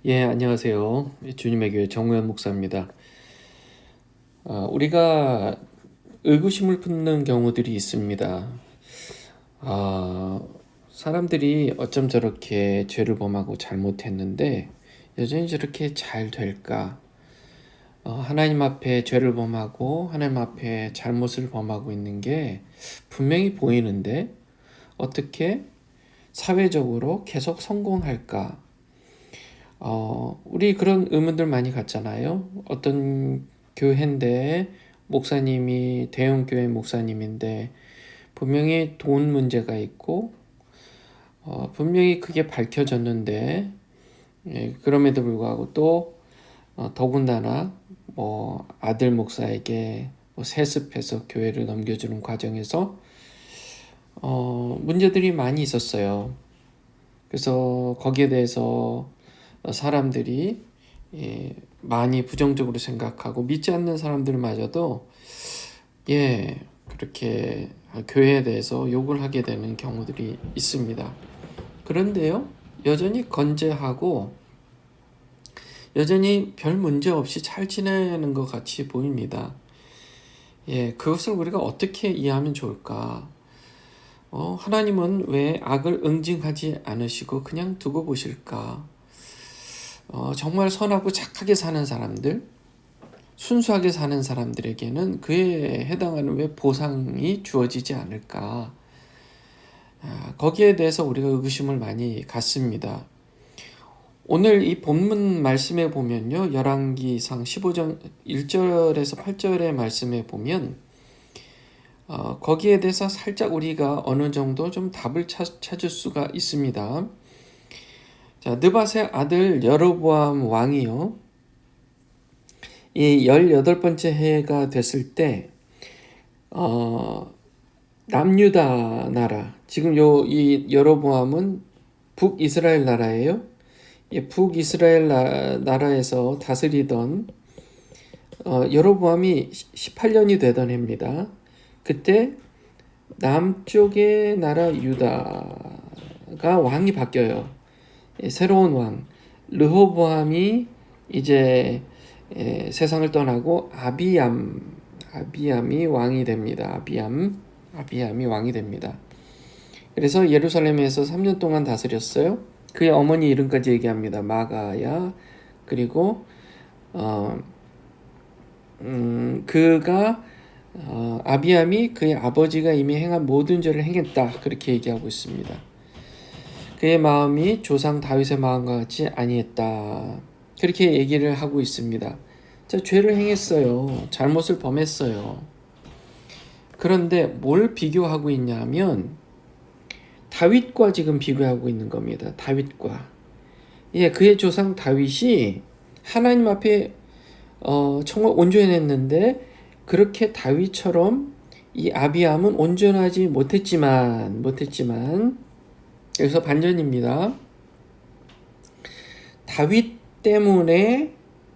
예, 안녕하세요. 주님의 교회 정우현 목사입니다. 우리가 의구심을 품는 경우들이 있습니다. 아, 사람들이 어쩜 저렇게 죄를 범하고 잘못했는데 여전히 저렇게 잘 될까? 하나님 앞에 죄를 범하고 하나님 앞에 잘못을 범하고 있는 게 분명히 보이는데 어떻게 사회적으로 계속 성공할까? 우리 그런 의문들 많이 갖잖아요. 어떤 교회인데 목사님이 대형 교회 목사님인데 분명히 돈 문제가 있고 분명히 그게 밝혀졌는데 그럼에도 불구하고 또 더군다나 뭐 아들 목사에게 뭐 세습해서 교회를 넘겨주는 과정에서 문제들이 많이 있었어요. 그래서 거기에 대해서 사람들이 많이 부정적으로 생각하고 믿지 않는 사람들마저도 그렇게 교회에 대해서 욕을 하게 되는 경우들이 있습니다. 그런데요, 여전히 건재하고 여전히 별 문제 없이 잘 지내는 것 같이 보입니다. 그것을 우리가 어떻게 이해하면 좋을까? 하나님은 왜 악을 응징하지 않으시고 그냥 두고 보실까? 정말 선하고 착하게 사는 사람들, 순수하게 사는 사람들에게는 그에 해당하는 왜 보상이 주어지지 않을까? 거기에 대해서 우리가 의구심을 많이 갖습니다. 오늘 이 본문 말씀에 보면요, 열왕기상 15장 1절에서 8절의 말씀에 보면 거기에 대해서 살짝 우리가 어느 정도 좀 답을 찾을 수가 있습니다. 자, 느밧의 아들 여로보암 왕이요, 이 18번째 해가 됐을 때 남유다 나라, 지금 이 여로보암은 북이스라엘 나라예요. 북이스라엘 나라에서 다스리던 여로보암이 18년이 되던 해입니다. 그때 남쪽의 나라 유다가 왕이 바뀌어요. 새로운 왕 르호보암이 이제 세상을 떠나고 아비암이 왕이 됩니다. 아비암이 왕이 됩니다. 그래서 예루살렘에서 3년 동안 다스렸어요. 그의 어머니 이름까지 얘기합니다. 마가야. 그리고 그가 아비암이 그의 아버지가 이미 행한 모든 죄를 행했다, 그렇게 얘기하고 있습니다. 그의 마음이 조상 다윗의 마음과 같이 아니했다, 그렇게 얘기를 하고 있습니다. 자, 죄를 행했어요. 잘못을 범했어요. 그런데 뭘 비교하고 있냐면 다윗과 지금 비교하고 있는 겁니다. 다윗과. 그의 조상 다윗이 하나님 앞에 정말 온전했는데 그렇게 다윗처럼 이 아비암은 온전하지 못했지만 여기서 반전입니다. 다윗 때문에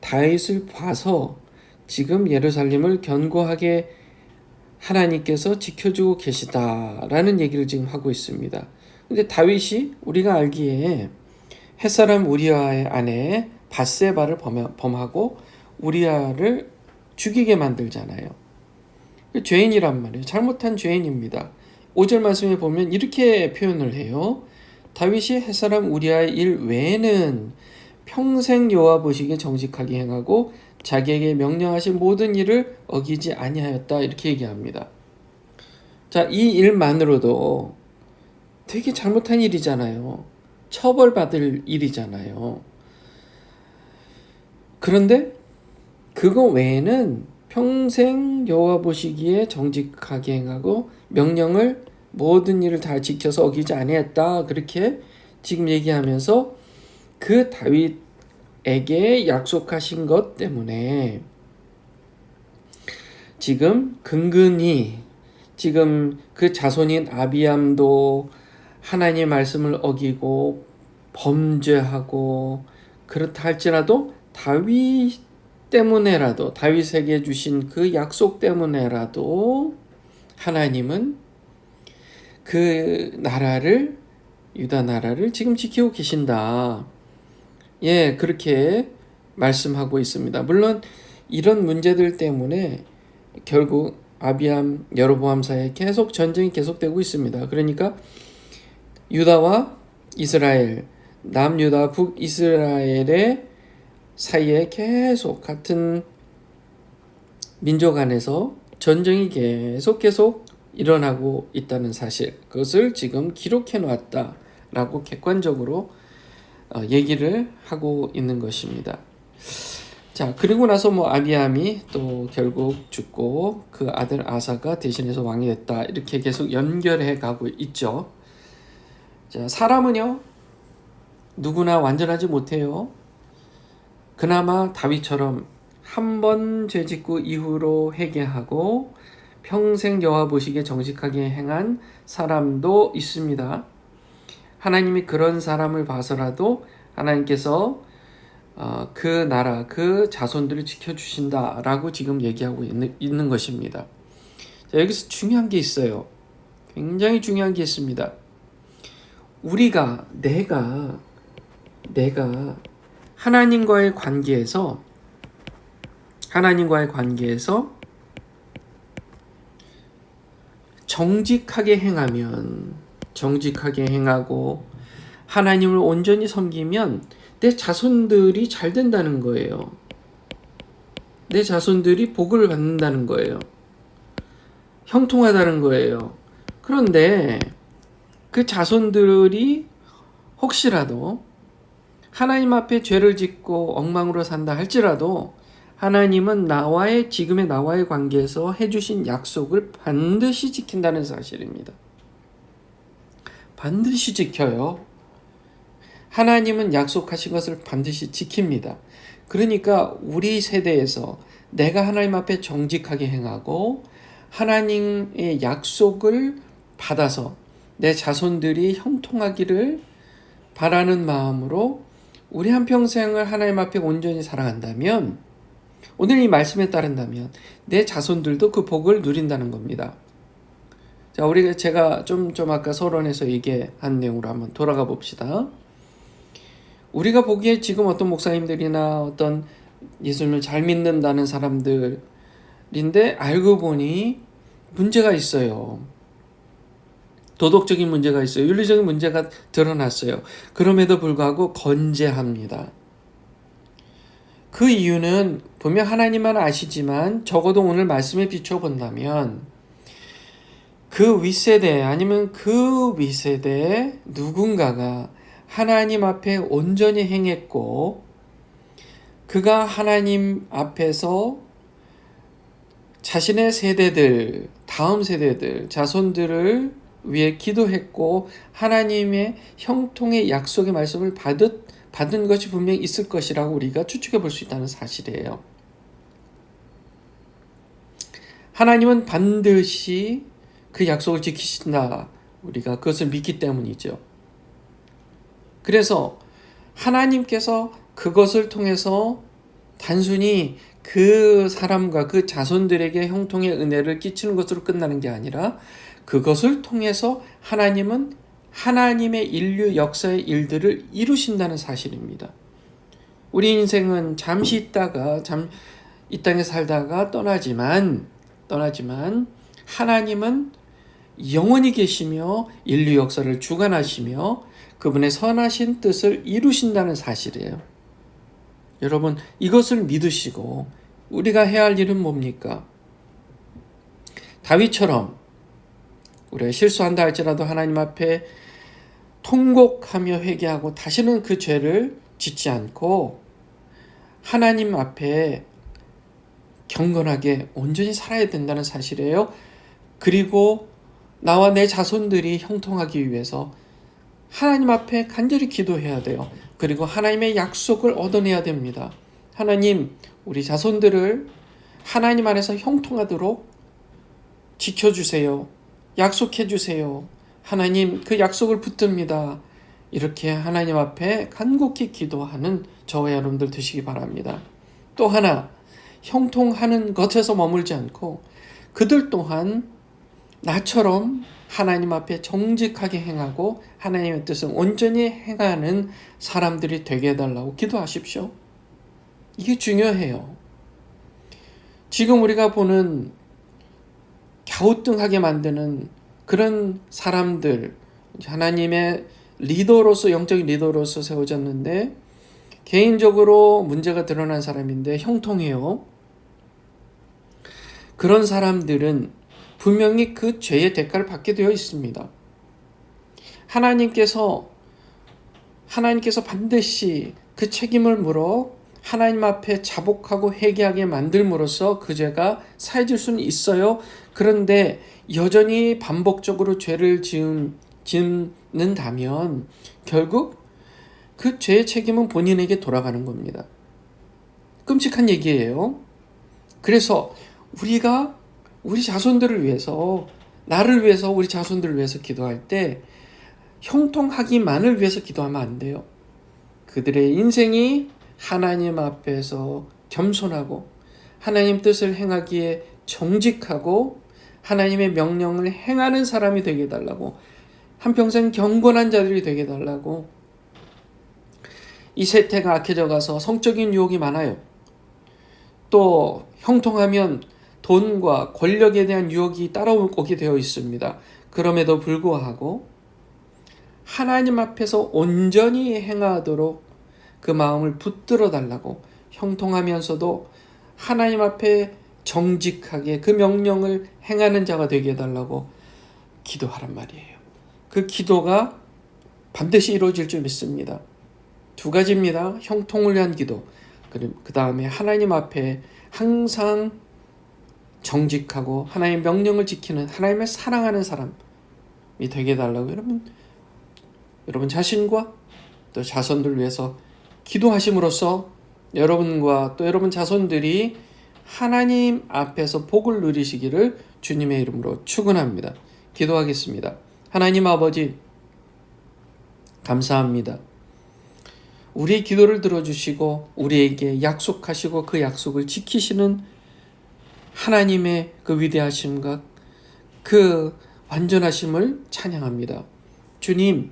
다윗을 봐서 지금 예루살렘을 견고하게 하나님께서 지켜주고 계시다라는 얘기를 지금 하고 있습니다. 근데 다윗이 우리가 알기에 햇사람 우리아의 아내 밧세바를 범하고 우리아를 죽이게 만들잖아요. 죄인이란 말이에요. 잘못한 죄인입니다. 5절 말씀에 보면 이렇게 표현을 해요. 다윗이 햇사람 우리아의 일 외에는 평생 여호와 보시기에 정직하게 행하고 자기에게 명령하신 모든 일을 어기지 아니하였다, 이렇게 얘기합니다. 자, 이 일만으로도 되게 잘못한 일이잖아요. 처벌받을 일이잖아요. 그런데 그거 외에는 평생 여호와 보시기에 정직하게 행하고 명령을 모든 일을 다 지켜서 어기지 아니했다, 그렇게 지금 얘기하면서 그 다윗에게 약속하신 것 때문에 지금 근근히 지금 그 자손인 아비암도 하나님의 말씀을 어기고 범죄하고 그렇다 할지라도 다윗 때문에라도, 다윗에게 주신 그 약속 때문에라도 하나님은 그 나라를, 유다 나라를 지금 지키고 계신다. 예, 그렇게 말씀하고 있습니다. 물론 이런 문제들 때문에 결국 아비암, 여로보암 사이에 계속 전쟁이 계속되고 있습니다. 그러니까 유다와 이스라엘, 남유다, 북이스라엘의 사이에 계속 같은 민족 안에서 전쟁이 계속 일어나고 있다는 사실, 그것을 지금 기록해 놨다라고 객관적으로 얘기를 하고 있는 것입니다. 자, 그리고 나서 아비암이 또 결국 죽고 그 아들 아사가 대신해서 왕이 됐다, 이렇게 계속 연결해 가고 있죠. 자, 사람은요 누구나 완전하지 못해요. 그나마 다윗처럼 한 번 죄짓고 이후로 회개하고 평생 여호와 보시기에 정직하게 행한 사람도 있습니다. 하나님이 그런 사람을 봐서라도 하나님께서 그 나라, 그 자손들을 지켜주신다라고 지금 얘기하고 있는 것입니다. 자, 여기서 중요한 게 있어요. 굉장히 중요한 게 있습니다. 우리가, 내가 하나님과의 관계에서 정직하게 행하고 하나님을 온전히 섬기면 내 자손들이 잘 된다는 거예요. 내 자손들이 복을 받는다는 거예요. 형통하다는 거예요. 그런데 그 자손들이 혹시라도 하나님 앞에 죄를 짓고 엉망으로 산다 할지라도 하나님은 지금의 나와의 관계에서 해주신 약속을 반드시 지킨다는 사실입니다. 반드시 지켜요. 하나님은 약속하신 것을 반드시 지킵니다. 그러니까 우리 세대에서 내가 하나님 앞에 정직하게 행하고 하나님의 약속을 받아서 내 자손들이 형통하기를 바라는 마음으로 우리 한평생을 하나님 앞에 온전히 살아간다면, 오늘 이 말씀에 따른다면 내 자손들도 그 복을 누린다는 겁니다. 자, 제가 좀 아까 서론에서 얘기한 내용으로 한번 돌아가 봅시다. 우리가 보기에 지금 어떤 목사님들이나 어떤 예수님을 잘 믿는다는 사람들인데 알고 보니 문제가 있어요. 도덕적인 문제가 있어요. 윤리적인 문제가 드러났어요. 그럼에도 불구하고 건재합니다. 그 이유는 분명 하나님만 아시지만 적어도 오늘 말씀에 비춰본다면 그 윗세대 아니면 그 윗세대 누군가가 하나님 앞에 온전히 행했고 그가 하나님 앞에서 자신의 세대들, 다음 세대들, 자손들을 위해 기도했고 하나님의 형통의 약속의 말씀을 받은 것이 분명히 있을 것이라고 우리가 추측해 볼 수 있다는 사실이에요. 하나님은 반드시 그 약속을 지키신다. 우리가 그것을 믿기 때문이죠. 그래서 하나님께서 그것을 통해서 단순히 그 사람과 그 자손들에게 형통의 은혜를 끼치는 것으로 끝나는 게 아니라 그것을 통해서 하나님은 하나님의 인류 역사의 일들을 이루신다는 사실입니다. 우리 인생은 잠시 있다가 이 땅에 살다가 떠나지만 하나님은 영원히 계시며 인류 역사를 주관하시며 그분의 선하신 뜻을 이루신다는 사실이에요. 여러분, 이것을 믿으시고 우리가 해야 할 일은 뭡니까? 다윗처럼 우리가 실수한다 할지라도 하나님 앞에 통곡하며 회개하고 다시는 그 죄를 짓지 않고 하나님 앞에 경건하게 온전히 살아야 된다는 사실이에요. 그리고 나와 내 자손들이 형통하기 위해서 하나님 앞에 간절히 기도해야 돼요. 그리고 하나님의 약속을 얻어내야 됩니다. 하나님, 우리 자손들을 하나님 안에서 형통하도록 지켜주세요. 약속해주세요. 하나님, 그 약속을 붙듭니다. 이렇게 하나님 앞에 간곡히 기도하는 저와 여러분들 되시기 바랍니다. 또 하나, 형통하는 것에서 머물지 않고 그들 또한 나처럼 하나님 앞에 정직하게 행하고 하나님의 뜻을 온전히 행하는 사람들이 되게 해달라고 기도하십시오. 이게 중요해요. 지금 우리가 보는 갸우뚱하게 만드는 그런 사람들, 하나님의 리더로서, 영적인 리더로서 세워졌는데 개인적으로 문제가 드러난 사람인데 형통해요. 그런 사람들은 분명히 그 죄의 대가를 받게 되어 있습니다. 하나님께서 반드시 그 책임을 물어 하나님 앞에 자복하고 회개하게 만들므로써 그 죄가 사해질 수는 있어요. 그런데 여전히 반복적으로 죄를 짓는다면 결국 그 죄의 책임은 본인에게 돌아가는 겁니다. 끔찍한 얘기예요. 그래서 우리가 우리 자손들을 위해서, 나를 위해서, 우리 자손들을 위해서 기도할 때 형통하기만을 위해서 기도하면 안 돼요. 그들의 인생이 하나님 앞에서 겸손하고 하나님 뜻을 행하기에 정직하고 하나님의 명령을 행하는 사람이 되게 해달라고, 한평생 경건한 자들이 되게 해달라고. 이 세태가 악해져 가서 성적인 유혹이 많아요. 또 형통하면 돈과 권력에 대한 유혹이 따라오게 되어 있습니다. 그럼에도 불구하고 하나님 앞에서 온전히 행하도록 그 마음을 붙들어 달라고, 형통하면서도 하나님 앞에 정직하게 그 명령을 행하는 자가 되게 해달라고 기도하란 말이에요. 그 기도가 반드시 이루어질 줄 믿습니다. 두 가지입니다. 형통을 위한 기도, 그 다음에 하나님 앞에 항상 정직하고 하나님의 명령을 지키는, 하나님을 사랑하는 사람이 되게 해달라고 여러분 자신과 또 자손들 위해서 기도하심으로써 여러분과 또 여러분 자손들이 하나님 앞에서 복을 누리시기를 주님의 이름으로 축원합니다. 기도하겠습니다. 하나님 아버지, 감사합니다. 우리의 기도를 들어주시고 우리에게 약속하시고 그 약속을 지키시는 하나님의 그 위대하심과 그 완전하심을 찬양합니다. 주님,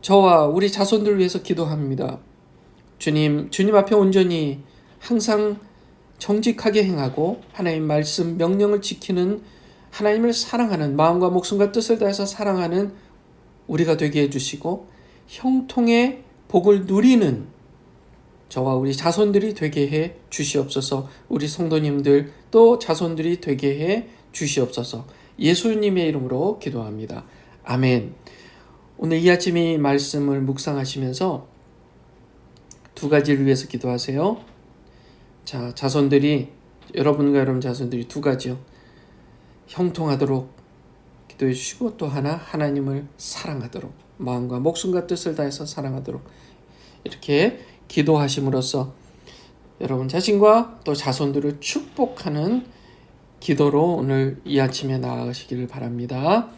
저와 우리 자손들을 위해서 기도합니다. 주님 앞에 온전히 항상 정직하게 행하고 하나님 말씀 명령을 지키는, 하나님을 사랑하는, 마음과 목숨과 뜻을 다해서 사랑하는 우리가 되게 해주시고 형통의 복을 누리는 저와 우리 자손들이 되게 해 주시옵소서. 우리 성도님들 또 자손들이 되게 해 주시옵소서. 예수님의 이름으로 기도합니다. 아멘. 오늘 이 아침 이 말씀을 묵상하시면서 두 가지를 위해서 기도하세요. 자, 자손들이, 여러분과 여러분 자손들이 두 가지요. 형통하도록 기도해 주시고, 또 하나, 하나님을 사랑하도록, 마음과 목숨과 뜻을 다해서 사랑하도록, 이렇게 기도하심으로써 여러분 자신과 또 자손들을 축복하는 기도로 오늘 이 아침에 나아가시기를 바랍니다.